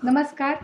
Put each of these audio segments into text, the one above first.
नमस्कार.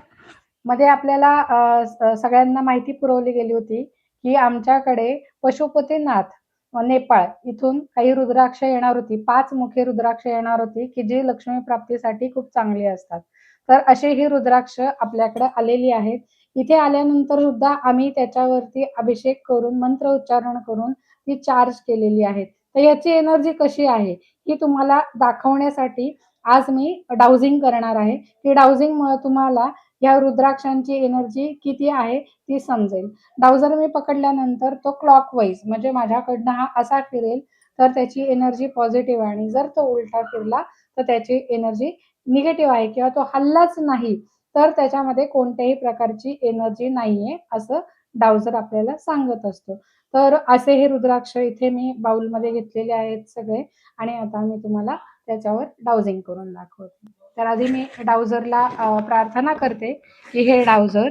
मध्ये आपल्याला सगळ्यांना माहिती पुरवली गेली होती, की आमच्याकडे पशुपतीनाथ नेपाळ इथून काही रुद्राक्ष येणार होती. 5 मुखी रुद्राक्ष येणार होती, की जी लक्ष्मी प्राप्तीसाठी खूप चांगली असतात. तर अशी ही रुद्राक्ष आपल्याकडे आलेली आहेत. इथे आल्यानंतर सुद्धा आम्ही त्याच्यावरती अभिषेक करून, मंत्र उच्चारण करून ती चार्ज केलेली आहेत. तर याची एनर्जी कशी आहे, ही तुम्हाला दाखवण्यासाठी आज मी डाउजिंग करणार आहे. की डाउजिंगमुळे तुम्हाला या रुद्राक्षांची एनर्जी किती आहे ती समजेल. डाव जर मी पकडल्यानंतर तो क्लॉकवाईज म्हणजे माझ्याकडनं हा असा फिरेल तर त्याची एनर्जी पॉझिटिव्ह आहे आणि जर तो उलटा फिरला तर त्याची एनर्जी निगेटिव्ह आहे किंवा तो हललाच नाही तर त्याच्यामध्ये कोणत्याही प्रकारची एनर्जी नाहीये असं डावजर आपल्याला सांगत असतो. तर असे हे रुद्राक्ष इथे मी बाउलमध्ये घेतलेले आहेत सगळे आणि आता मी तुम्हाला त्याच्यावर डाउजिंग करून दाखवते. तर आधी मी डाउझरला प्रार्थना करते, की हे डाउझर,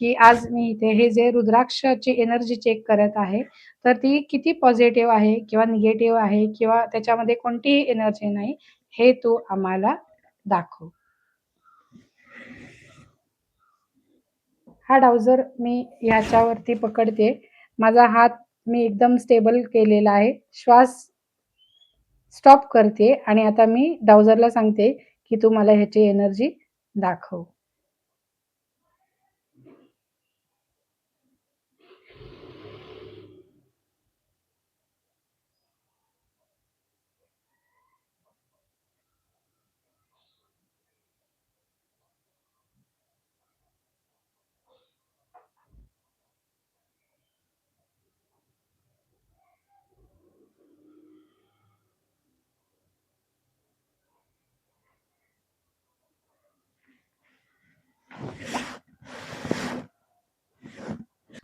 की आज मी इथे हे जे रुद्राक्षाची एनर्जी चेक करत आहे, तर ती किती पॉझिटिव्ह आहे किंवा निगेटिव्ह आहे किंवा त्याच्यामध्ये कोणतीही एनर्जी नाही, हे तू आम्हाला दाखव. हा डाउझर मी ह्याच्यावरती पकडते. माझा हात मी एकदम स्टेबल केलेला आहे. श्वास स्टॉप करते आणि आता मी डाउझरला सांगते, की तू मला ह्याची एनर्जी दाखव.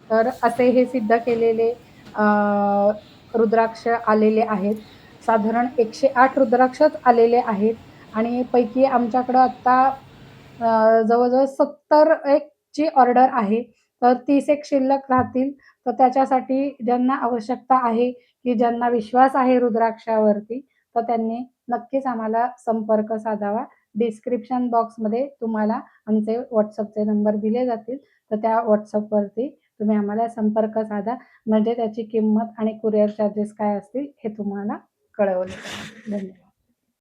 तर असे हे सिद्ध केलेले रुद्राक्ष आलेले आहेत. साधारण 108 रुद्राक्षच आलेले आहेत आणि पैकी आमच्याकडं आत्ता जवळ-जवळ 70 एक ची ऑर्डर आहे. तर 30 एक शिल्लक राहतील. तर त्याच्यासाठी ज्यांना आवश्यकता आहे, की ज्यांना विश्वास आहे रुद्राक्षावरती, तर त्यांनी नक्कीच आम्हाला संपर्क साधावा. डिस्क्रिप्शन बॉक्समध्ये तुम्हाला आमचे WhatsAppचे नंबर दिले जातील. तर त्या WhatsAppवरती तुम्ही आम्हाला संपर्क साधा. म्हणजे त्याची किंमत आणि कुरिअर चार्जेस काय असतील हे तुम्हाला कळवलं जाईल. धन्यवाद.